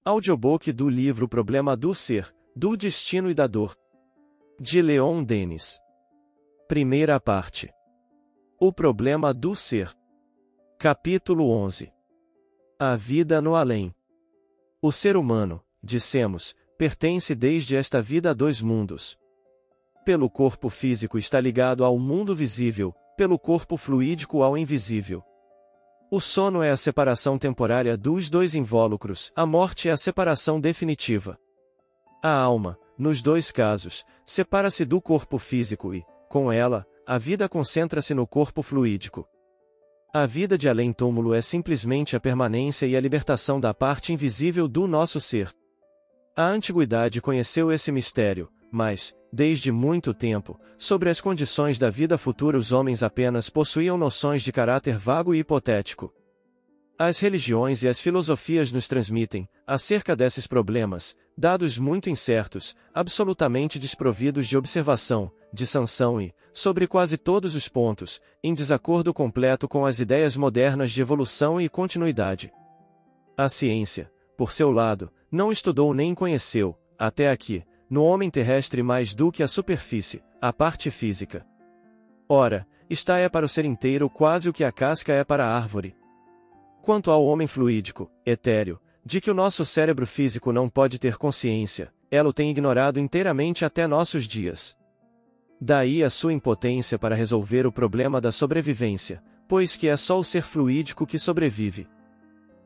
Audiobook do livro Problema do Ser, do Destino e da Dor, de Leon Denis. Primeira parte. O Problema do Ser. Capítulo 11. A vida no além. O ser humano, dissemos, pertence desde esta vida a dois mundos. Pelo corpo físico está ligado ao mundo visível, pelo corpo fluídico ao invisível. O sono é a separação temporária dos dois invólucros, a morte é a separação definitiva. A alma, nos dois casos, separa-se do corpo físico e, com ela, a vida concentra-se no corpo fluídico. A vida de além-túmulo é simplesmente a permanência e a libertação da parte invisível do nosso ser. A antiguidade conheceu esse mistério, mas, desde muito tempo, sobre as condições da vida futura os homens apenas possuíam noções de caráter vago e hipotético. As religiões e as filosofias nos transmitem, acerca desses problemas, dados muito incertos, absolutamente desprovidos de observação, de sanção e, sobre quase todos os pontos, em desacordo completo com as ideias modernas de evolução e continuidade. A ciência, por seu lado, não estudou nem conheceu, até aqui, no homem terrestre mais do que a superfície, a parte física. Ora, esta é para o ser inteiro quase o que a casca é para a árvore. Quanto ao homem fluídico, etéreo, de que o nosso cérebro físico não pode ter consciência, ela o tem ignorado inteiramente até nossos dias. Daí a sua impotência para resolver o problema da sobrevivência, pois que é só o ser fluídico que sobrevive.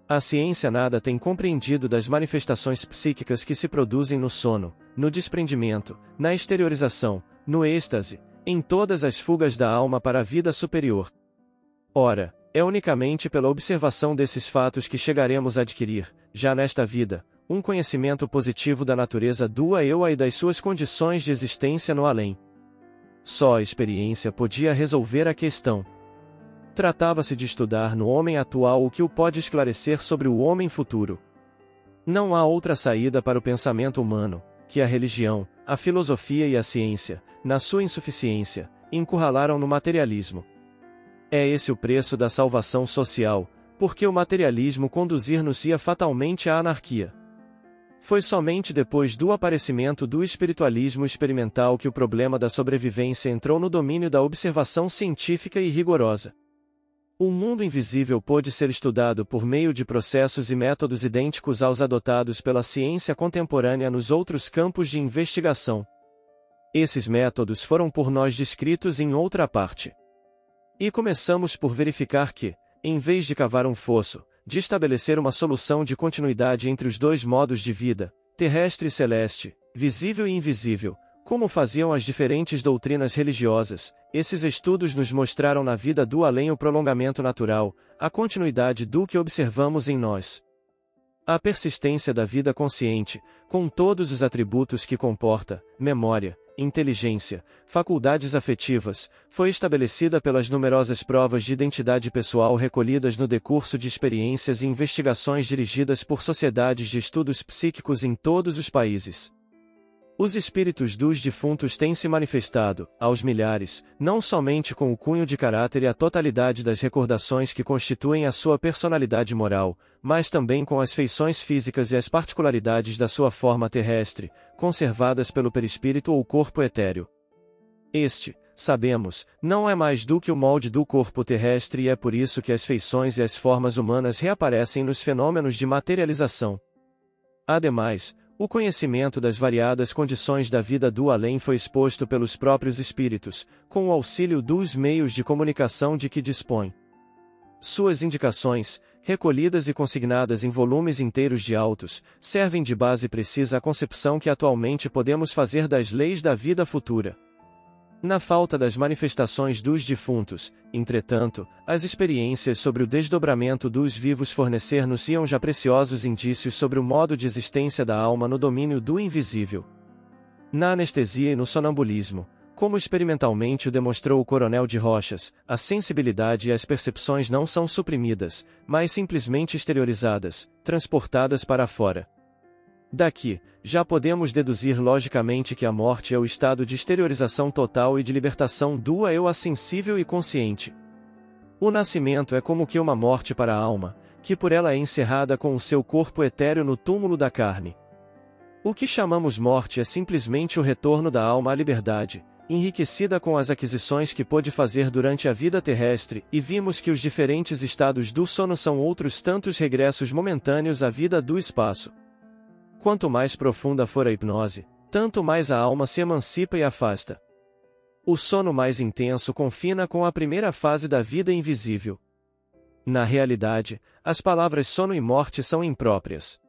A ciência nada tem compreendido das manifestações psíquicas que se produzem no sono, no desprendimento, na exteriorização, no êxtase, em todas as fugas da alma para a vida superior. Ora, é unicamente pela observação desses fatos que chegaremos a adquirir, já nesta vida, um conhecimento positivo da natureza do eu e das suas condições de existência no além. Só a experiência podia resolver a questão. Tratava-se de estudar no homem atual o que o pode esclarecer sobre o homem futuro. Não há outra saída para o pensamento humano, que a religião, a filosofia e a ciência, na sua insuficiência, encurralaram no materialismo. É esse o preço da salvação social, porque o materialismo conduzir-nos-ia fatalmente à anarquia. Foi somente depois do aparecimento do espiritualismo experimental que o problema da sobrevivência entrou no domínio da observação científica e rigorosa. O mundo invisível pôde ser estudado por meio de processos e métodos idênticos aos adotados pela ciência contemporânea nos outros campos de investigação. Esses métodos foram por nós descritos em outra parte. E começamos por verificar que, em vez de cavar um fosso, de estabelecer uma solução de continuidade entre os dois modos de vida, terrestre e celeste, visível e invisível, como faziam as diferentes doutrinas religiosas, esses estudos nos mostraram na vida do além o prolongamento natural, a continuidade do que observamos em nós. A persistência da vida consciente, com todos os atributos que comporta, memória, inteligência, faculdades afetivas, foi estabelecida pelas numerosas provas de identidade pessoal recolhidas no decurso de experiências e investigações dirigidas por sociedades de estudos psíquicos em todos os países. Os espíritos dos defuntos têm se manifestado, aos milhares, não somente com o cunho de caráter e a totalidade das recordações que constituem a sua personalidade moral, mas também com as feições físicas e as particularidades da sua forma terrestre, conservadas pelo perispírito ou corpo etéreo. Este, sabemos, não é mais do que o molde do corpo terrestre e é por isso que as feições e as formas humanas reaparecem nos fenômenos de materialização. Ademais, o conhecimento das variadas condições da vida do além foi exposto pelos próprios espíritos, com o auxílio dos meios de comunicação de que dispõem. Suas indicações, recolhidas e consignadas em volumes inteiros de autos, servem de base precisa à concepção que atualmente podemos fazer das leis da vida futura. Na falta das manifestações dos defuntos, entretanto, as experiências sobre o desdobramento dos vivos fornecer-nos-iam já preciosos indícios sobre o modo de existência da alma no domínio do invisível. Na anestesia e no sonambulismo, como experimentalmente o demonstrou o Coronel de Rochas, a sensibilidade e as percepções não são suprimidas, mas simplesmente exteriorizadas, transportadas para fora. Daqui, já podemos deduzir logicamente que a morte é o estado de exteriorização total e de libertação do eu assensível e consciente. O nascimento é como que uma morte para a alma, que por ela é encerrada com o seu corpo etéreo no túmulo da carne. O que chamamos morte é simplesmente o retorno da alma à liberdade, enriquecida com as aquisições que pôde fazer durante a vida terrestre, e vimos que os diferentes estados do sono são outros tantos regressos momentâneos à vida do espaço. Quanto mais profunda for a hipnose, tanto mais a alma se emancipa e afasta. O sono mais intenso confina com a primeira fase da vida invisível. Na realidade, as palavras sono e morte são impróprias.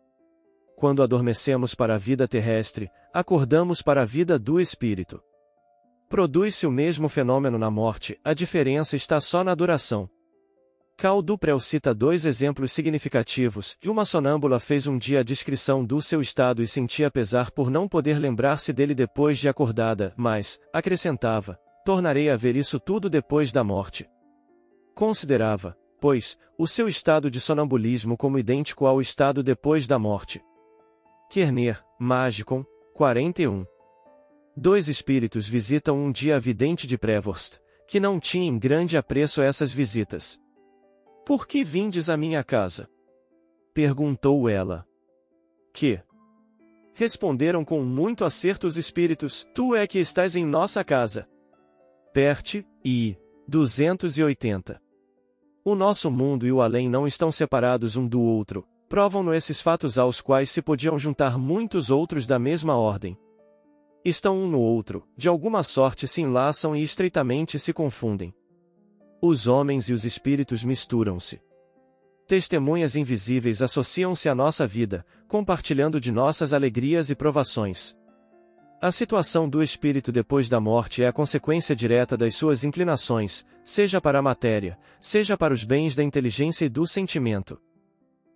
Quando adormecemos para a vida terrestre, acordamos para a vida do espírito. Produz-se o mesmo fenômeno na morte, a diferença está só na duração. Cal Duprel cita dois exemplos significativos, que uma sonâmbula fez um dia a descrição do seu estado e sentia pesar por não poder lembrar-se dele depois de acordada, mas, acrescentava, tornarei a ver isso tudo depois da morte. Considerava, pois, o seu estado de sonambulismo como idêntico ao estado depois da morte. Kerner, Magicon, 41. Dois espíritos visitam um dia a vidente de Prevorst, que não tinha em grande apreço essas visitas. Por que vindes à minha casa? Perguntou ela. Que? Responderam com muito acerto os espíritos, tu é que estás em nossa casa. Perte, I. 280. O nosso mundo e o além não estão separados um do outro, provam-no esses fatos aos quais se podiam juntar muitos outros da mesma ordem. Estão um no outro, de alguma sorte se enlaçam e estreitamente se confundem. Os homens e os espíritos misturam-se. Testemunhas invisíveis associam-se à nossa vida, compartilhando de nossas alegrias e provações. A situação do espírito depois da morte é a consequência direta das suas inclinações, seja para a matéria, seja para os bens da inteligência e do sentimento.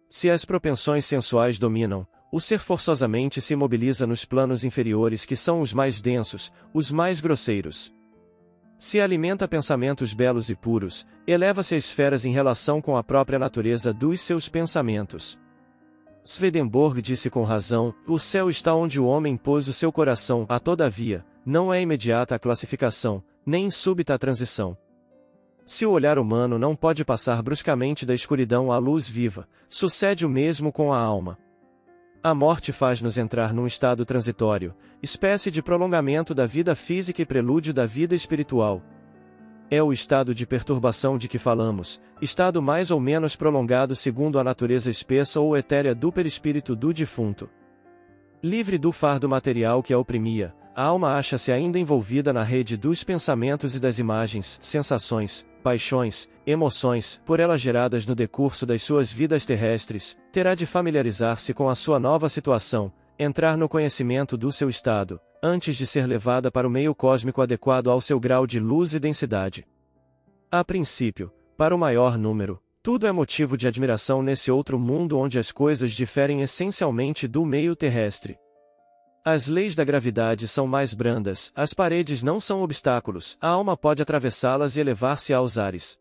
Se as propensões sensuais dominam, o ser forçosamente se mobiliza nos planos inferiores que são os mais densos, os mais grosseiros. Se alimenta pensamentos belos e puros, eleva-se a esferas em relação com a própria natureza dos seus pensamentos. Swedenborg disse com razão, o céu está onde o homem pôs o seu coração, todavia, não é imediata a classificação, nem súbita a transição. Se o olhar humano não pode passar bruscamente da escuridão à luz viva, sucede o mesmo com a alma. A morte faz-nos entrar num estado transitório, espécie de prolongamento da vida física e prelúdio da vida espiritual. É o estado de perturbação de que falamos, estado mais ou menos prolongado segundo a natureza espessa ou etérea do perispírito do defunto. Livre do fardo material que a oprimia, a alma acha-se ainda envolvida na rede dos pensamentos e das imagens, sensações, paixões, emoções, por ela geradas no decurso das suas vidas terrestres, terá de familiarizar-se com a sua nova situação, entrar no conhecimento do seu estado, antes de ser levada para o meio cósmico adequado ao seu grau de luz e densidade. A princípio, para o maior número, tudo é motivo de admiração nesse outro mundo onde as coisas diferem essencialmente do meio terrestre. As leis da gravidade são mais brandas, as paredes não são obstáculos, a alma pode atravessá-las e elevar-se aos ares.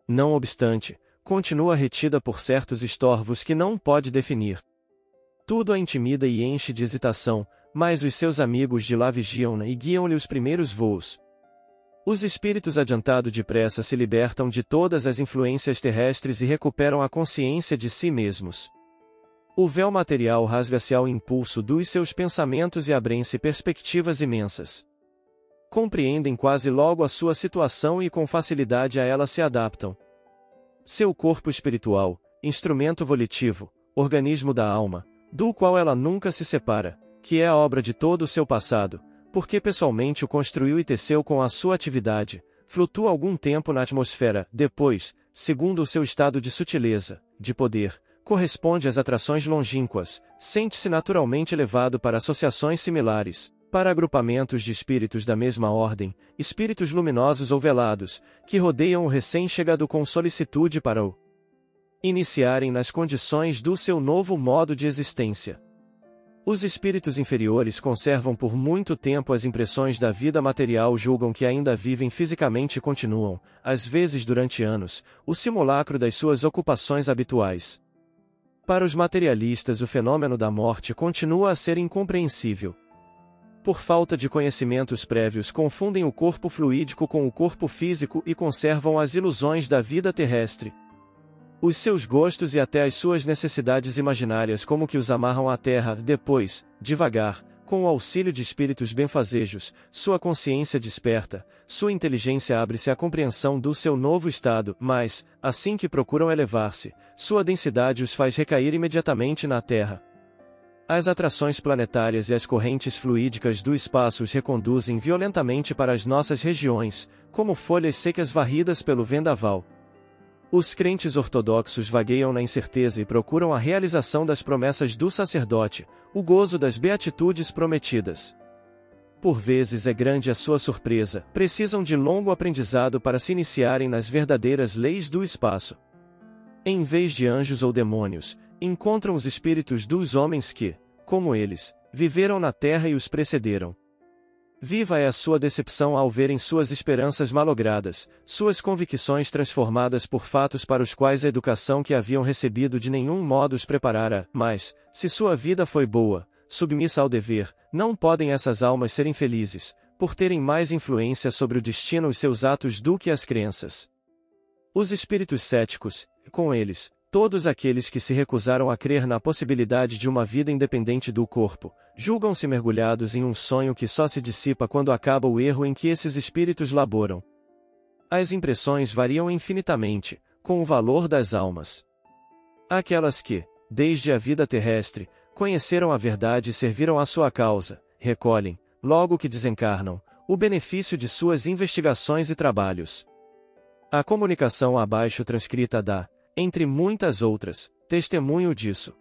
Não obstante, continua retida por certos estorvos que não pode definir. Tudo a intimida e enche de hesitação, mas os seus amigos de lá vigiam-na e guiam-lhe os primeiros voos. Os espíritos adiantado depressa se libertam de todas as influências terrestres e recuperam a consciência de si mesmos. O véu material rasga-se ao impulso dos seus pensamentos e abrem-se perspectivas imensas. Compreendem quase logo a sua situação e com facilidade a ela se adaptam. Seu corpo espiritual, instrumento volitivo, organismo da alma, do qual ela nunca se separa, que é a obra de todo o seu passado, porque pessoalmente o construiu e teceu com a sua atividade, flutua algum tempo na atmosfera, depois, segundo o seu estado de sutileza, de poder, corresponde às atrações longínquas, sente-se naturalmente levado para associações similares, para agrupamentos de espíritos da mesma ordem, espíritos luminosos ou velados, que rodeiam o recém-chegado com solicitude para o iniciarem nas condições do seu novo modo de existência. Os espíritos inferiores conservam por muito tempo as impressões da vida material, julgam que ainda vivem fisicamente e continuam, às vezes durante anos, o simulacro das suas ocupações habituais. Para os materialistas, o fenômeno da morte continua a ser incompreensível. Por falta de conhecimentos prévios, confundem o corpo fluídico com o corpo físico e conservam as ilusões da vida terrestre. os seus gostos e até as suas necessidades imaginárias como que os amarram à terra. Depois, devagar, com o auxílio de espíritos benfazejos, sua consciência desperta, sua inteligência abre-se à compreensão do seu novo estado, mas, assim que procuram elevar-se, sua densidade os faz recair imediatamente na terra. As atrações planetárias e as correntes fluídicas do espaço os reconduzem violentamente para as nossas regiões, como folhas secas varridas pelo vendaval. Os crentes ortodoxos vagueiam na incerteza e procuram a realização das promessas do sacerdote, o gozo das beatitudes prometidas. Por vezes é grande a sua surpresa, precisam de longo aprendizado para se iniciarem nas verdadeiras leis do espaço. Em vez de anjos ou demônios, encontram os espíritos dos homens que, como eles, viveram na terra e os precederam. Viva é a sua decepção ao verem suas esperanças malogradas, suas convicções transformadas por fatos para os quais a educação que haviam recebido de nenhum modo os preparara, mas, se sua vida foi boa, submissa ao dever, não podem essas almas serem felizes, por terem mais influência sobre o destino e seus atos do que as crenças. Os espíritos céticos, com eles, todos aqueles que se recusaram a crer na possibilidade de uma vida independente do corpo, julgam-se mergulhados em um sonho que só se dissipa quando acaba o erro em que esses espíritos laboram. As impressões variam infinitamente, com o valor das almas. Aquelas que, desde a vida terrestre, conheceram a verdade e serviram à sua causa, recolhem, logo que desencarnam, o benefício de suas investigações e trabalhos. A comunicação abaixo transcrita dá, entre muitas outras, testemunho disso.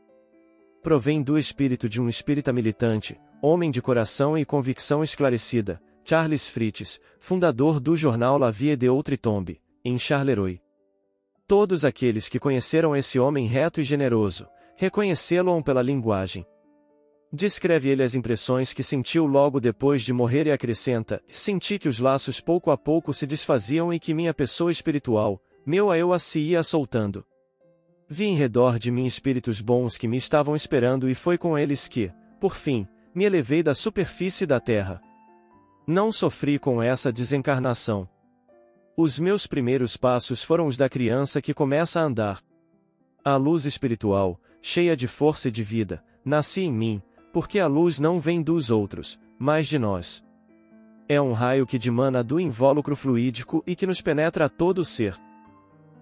Provém do espírito de um espírita militante, homem de coração e convicção esclarecida, Charles Fritz, fundador do jornal La Vie d'Outre Tombe, em Charleroi. Todos aqueles que conheceram esse homem reto e generoso, reconhecê-lo pela linguagem. Descreve ele as impressões que sentiu logo depois de morrer e acrescenta: senti que os laços pouco a pouco se desfaziam e que minha pessoa espiritual, meu eu se ia soltando. Vi em redor de mim espíritos bons que me estavam esperando e foi com eles que, por fim, me elevei da superfície da terra. Não sofri com essa desencarnação. Os meus primeiros passos foram os da criança que começa a andar. A luz espiritual, cheia de força e de vida, nasce em mim, porque a luz não vem dos outros, mas de nós. É um raio que dimana do invólucro fluídico e que nos penetra a todo o ser.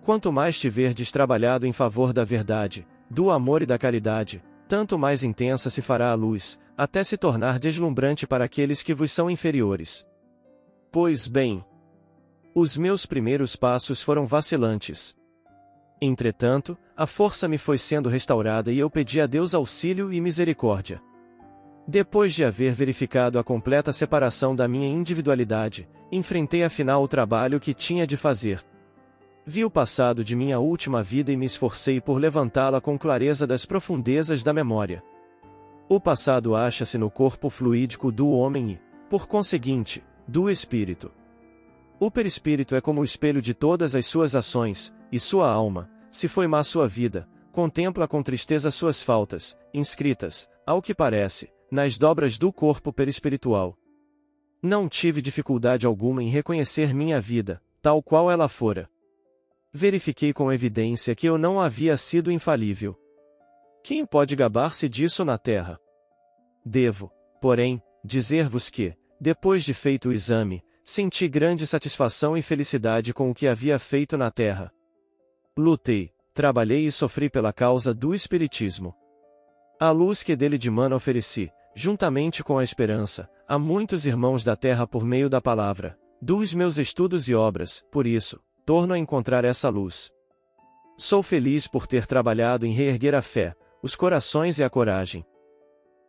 Quanto mais tiverdes trabalhado em favor da verdade, do amor e da caridade, tanto mais intensa se fará a luz, até se tornar deslumbrante para aqueles que vos são inferiores. Pois bem, os meus primeiros passos foram vacilantes. Entretanto, a força me foi sendo restaurada e eu pedi a Deus auxílio e misericórdia. Depois de haver verificado a completa separação da minha individualidade, enfrentei afinal o trabalho que tinha de fazer. Vi o passado de minha última vida e me esforcei por levantá-la com clareza das profundezas da memória. O passado acha-se no corpo fluídico do homem e, por conseguinte, do espírito. O perispírito é como o espelho de todas as suas ações, e sua alma, se foi má sua vida, contempla com tristeza suas faltas, inscritas, ao que parece, nas dobras do corpo perispiritual. Não tive dificuldade alguma em reconhecer minha vida, tal qual ela fora. Verifiquei com evidência que eu não havia sido infalível. Quem pode gabar-se disso na Terra? Devo, porém, dizer-vos que, depois de feito o exame, senti grande satisfação e felicidade com o que havia feito na Terra. Lutei, trabalhei e sofri pela causa do Espiritismo. A luz que dele dimana ofereci, juntamente com a esperança, a muitos irmãos da Terra por meio da palavra, dos meus estudos e obras, por isso, torno a encontrar essa luz. Sou feliz por ter trabalhado em reerguer a fé, os corações e a coragem.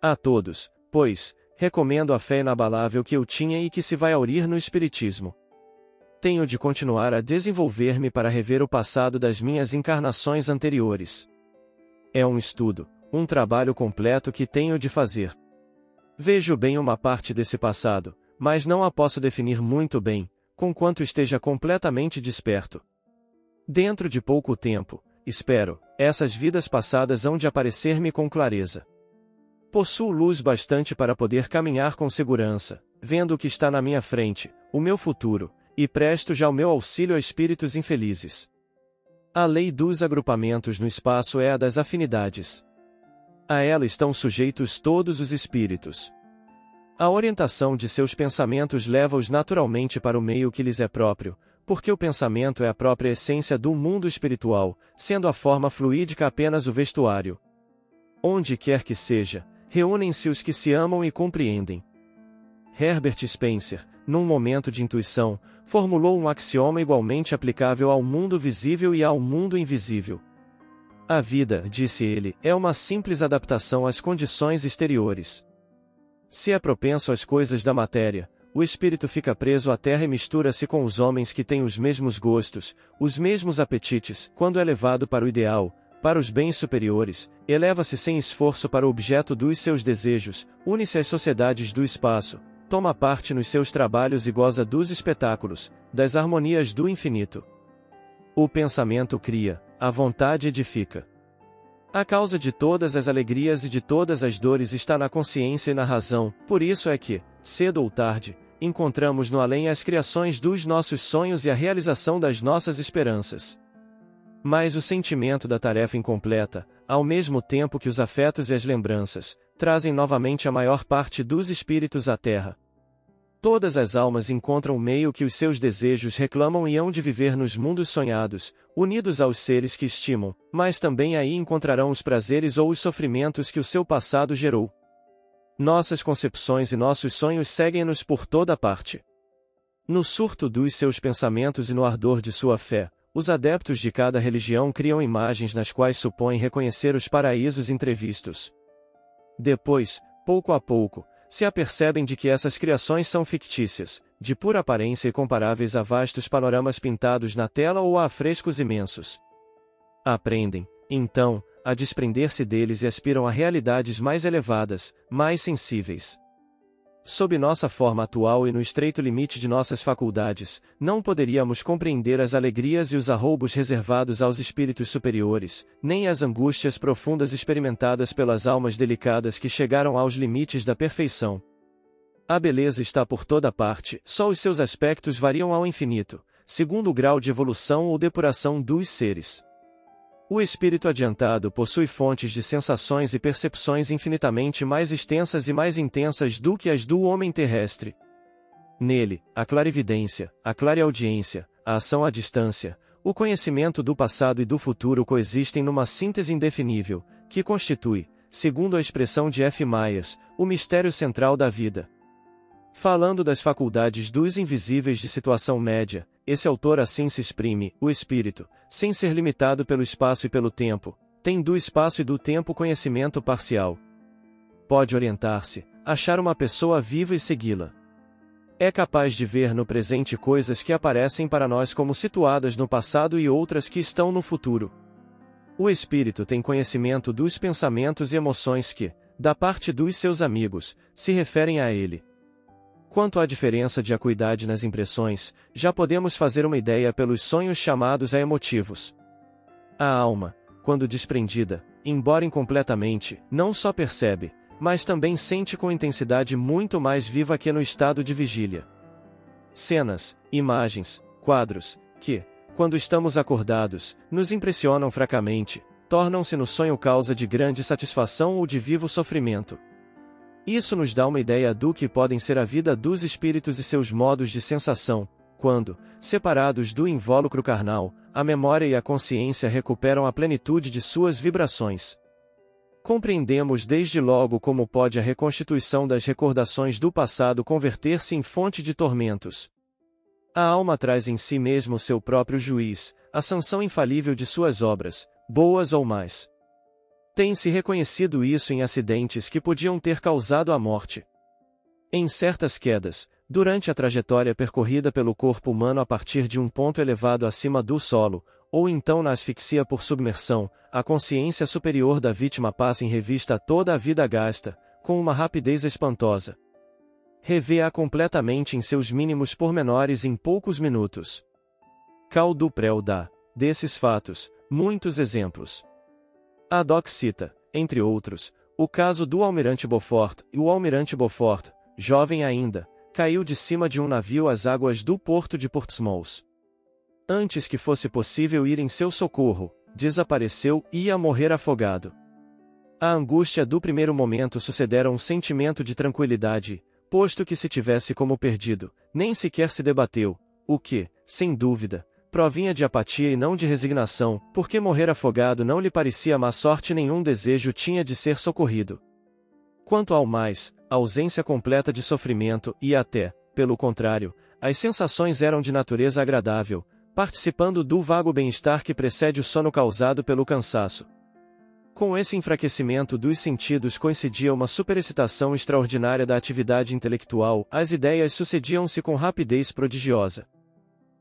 A todos, pois, recomendo a fé inabalável que eu tinha e que se vai aurir no Espiritismo. Tenho de continuar a desenvolver-me para rever o passado das minhas encarnações anteriores. É um estudo, um trabalho completo que tenho de fazer. Vejo bem uma parte desse passado, mas não a posso definir muito bem, conquanto esteja completamente desperto. Dentro de pouco tempo, espero, essas vidas passadas hão de aparecer-me com clareza. Possuo luz bastante para poder caminhar com segurança, vendo o que está na minha frente, o meu futuro, e presto já o meu auxílio a espíritos infelizes. A lei dos agrupamentos no espaço é a das afinidades. A ela estão sujeitos todos os espíritos. A orientação de seus pensamentos leva-os naturalmente para o meio que lhes é próprio, porque o pensamento é a própria essência do mundo espiritual, sendo a forma fluídica apenas o vestuário. Onde quer que seja, reúnem-se os que se amam e compreendem. Herbert Spencer, num momento de intuição, formulou um axioma igualmente aplicável ao mundo visível e ao mundo invisível. A vida, disse ele, é uma simples adaptação às condições exteriores. Se é propenso às coisas da matéria, o espírito fica preso à terra e mistura-se com os homens que têm os mesmos gostos, os mesmos apetites. Quando é levado para o ideal, para os bens superiores, eleva-se sem esforço para o objeto dos seus desejos, une-se às sociedades do espaço, toma parte nos seus trabalhos e goza dos espetáculos, das harmonias do infinito. O pensamento cria, a vontade edifica. A causa de todas as alegrias e de todas as dores está na consciência e na razão, por isso é que, cedo ou tarde, encontramos no além as criações dos nossos sonhos e a realização das nossas esperanças. Mas o sentimento da tarefa incompleta, ao mesmo tempo que os afetos e as lembranças, trazem novamente a maior parte dos espíritos à Terra. Todas as almas encontram o meio que os seus desejos reclamam e hão de viver nos mundos sonhados, unidos aos seres que estimam, mas também aí encontrarão os prazeres ou os sofrimentos que o seu passado gerou. Nossas concepções e nossos sonhos seguem-nos por toda parte. No surto dos seus pensamentos e no ardor de sua fé, os adeptos de cada religião criam imagens nas quais supõem reconhecer os paraísos entrevistos. Depois, pouco a pouco, se apercebem de que essas criações são fictícias, de pura aparência e comparáveis a vastos panoramas pintados na tela ou a afrescos imensos. Aprendem, então, a desprender-se deles e aspiram a realidades mais elevadas, mais sensíveis. Sob nossa forma atual e no estreito limite de nossas faculdades, não poderíamos compreender as alegrias e os arroubos reservados aos espíritos superiores, nem as angústias profundas experimentadas pelas almas delicadas que chegaram aos limites da perfeição. A beleza está por toda parte, só os seus aspectos variam ao infinito, segundo o grau de evolução ou depuração dos seres. O espírito adiantado possui fontes de sensações e percepções infinitamente mais extensas e mais intensas do que as do homem terrestre. Nele, a clarividência, a clareaudiência, a ação à distância, o conhecimento do passado e do futuro coexistem numa síntese indefinível, que constitui, segundo a expressão de F. Myers, o mistério central da vida. Falando das faculdades dos invisíveis de situação média, esse autor assim se exprime: o espírito, sem ser limitado pelo espaço e pelo tempo, tem do espaço e do tempo conhecimento parcial. Pode orientar-se, achar uma pessoa viva e segui-la. É capaz de ver no presente coisas que aparecem para nós como situadas no passado e outras que estão no futuro. O espírito tem conhecimento dos pensamentos e emoções que, da parte dos seus amigos, se referem a ele. Quanto à diferença de acuidade nas impressões, já podemos fazer uma ideia pelos sonhos chamados a emotivos. A alma, quando desprendida, embora incompletamente, não só percebe, mas também sente com intensidade muito mais viva que no estado de vigília. Cenas, imagens, quadros, que, quando estamos acordados, nos impressionam fracamente, tornam-se no sonho causa de grande satisfação ou de vivo sofrimento. Isso nos dá uma ideia do que podem ser a vida dos espíritos e seus modos de sensação, quando, separados do invólucro carnal, a memória e a consciência recuperam a plenitude de suas vibrações. Compreendemos desde logo como pode a reconstituição das recordações do passado converter-se em fonte de tormentos. A alma traz em si mesmo seu próprio juiz, a sanção infalível de suas obras, boas ou más. Tem-se reconhecido isso em acidentes que podiam ter causado a morte. Em certas quedas, durante a trajetória percorrida pelo corpo humano a partir de um ponto elevado acima do solo, ou então na asfixia por submersão, a consciência superior da vítima passa em revista toda a vida gasta, com uma rapidez espantosa. Revê-a completamente em seus mínimos pormenores em poucos minutos. Cal Duprel dá, desses fatos, muitos exemplos. A Doc cita, entre outros, o caso do almirante Beaufort, e o almirante Beaufort, jovem ainda, caiu de cima de um navio às águas do porto de Portsmouth. Antes que fosse possível ir em seu socorro, desapareceu e ia morrer afogado. A angústia do primeiro momento sucedera um sentimento de tranquilidade, posto que se tivesse como perdido, nem sequer se debateu, o que, sem dúvida, provinha de apatia e não de resignação, porque morrer afogado não lhe parecia má sorte, nenhum desejo tinha de ser socorrido. Quanto ao mais, a ausência completa de sofrimento e até, pelo contrário, as sensações eram de natureza agradável, participando do vago bem-estar que precede o sono causado pelo cansaço. Com esse enfraquecimento dos sentidos coincidia uma superexcitação extraordinária da atividade intelectual, as ideias sucediam-se com rapidez prodigiosa.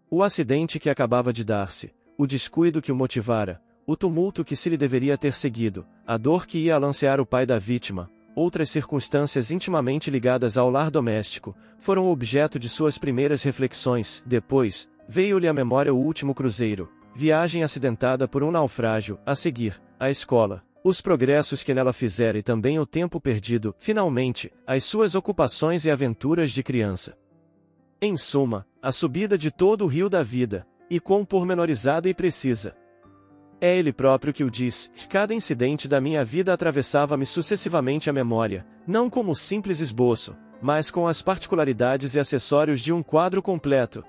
O acidente que acabava de dar-se, o descuido que o motivara, o tumulto que se lhe deveria ter seguido, a dor que ia alancear o pai da vítima, outras circunstâncias intimamente ligadas ao lar doméstico, foram objeto de suas primeiras reflexões. Depois, veio-lhe à memória o último cruzeiro, viagem acidentada por um naufrágio, a seguir, a escola, os progressos que nela fizera e também o tempo perdido, finalmente, as suas ocupações e aventuras de criança. Em suma, a subida de todo o rio da vida, e quão pormenorizada e precisa. É ele próprio que o diz: cada incidente da minha vida atravessava-me sucessivamente a memória, não como simples esboço, mas com as particularidades e acessórios de um quadro completo.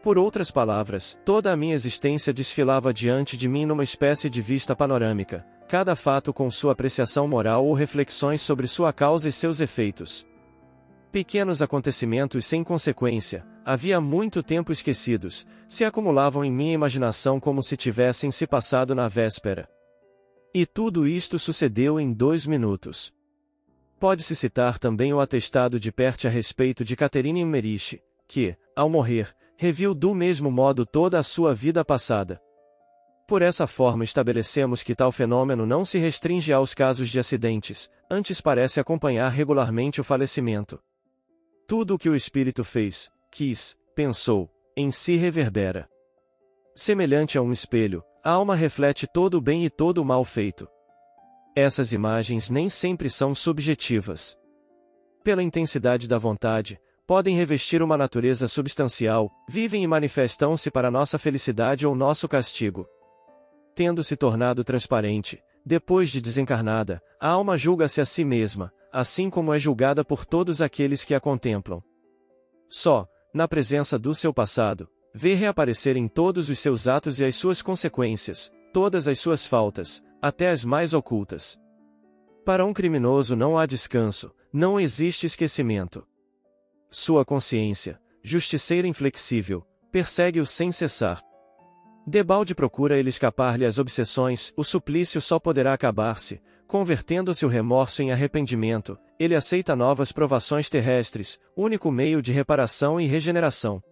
Por outras palavras, toda a minha existência desfilava diante de mim numa espécie de vista panorâmica, cada fato com sua apreciação moral ou reflexões sobre sua causa e seus efeitos. Pequenos acontecimentos sem consequência, havia muito tempo esquecidos, se acumulavam em minha imaginação como se tivessem se passado na véspera. E tudo isto sucedeu em 2 minutos. Pode-se citar também o atestado de Pert a respeito de Catherine Emmerich, que, ao morrer, reviu do mesmo modo toda a sua vida passada. Por essa forma estabelecemos que tal fenômeno não se restringe aos casos de acidentes, antes parece acompanhar regularmente o falecimento. Tudo o que o espírito fez, quis, pensou, em si reverbera. Semelhante a um espelho, a alma reflete todo o bem e todo o mal feito. Essas imagens nem sempre são subjetivas. Pela intensidade da vontade, podem revestir uma natureza substancial, vivem e manifestam-se para nossa felicidade ou nosso castigo. Tendo-se tornado transparente, depois de desencarnada, a alma julga-se a si mesma, assim como é julgada por todos aqueles que a contemplam. Só, na presença do seu passado, vê reaparecer em todos os seus atos e as suas consequências, todas as suas faltas, até as mais ocultas. Para um criminoso não há descanso, não existe esquecimento. Sua consciência, justiceira inflexível, persegue-o sem cessar. Debalde procura ele escapar-lhe às obsessões, o suplício só poderá acabar-se, convertendo-se o remorso em arrependimento, ele aceita novas provações terrestres, único meio de reparação e regeneração.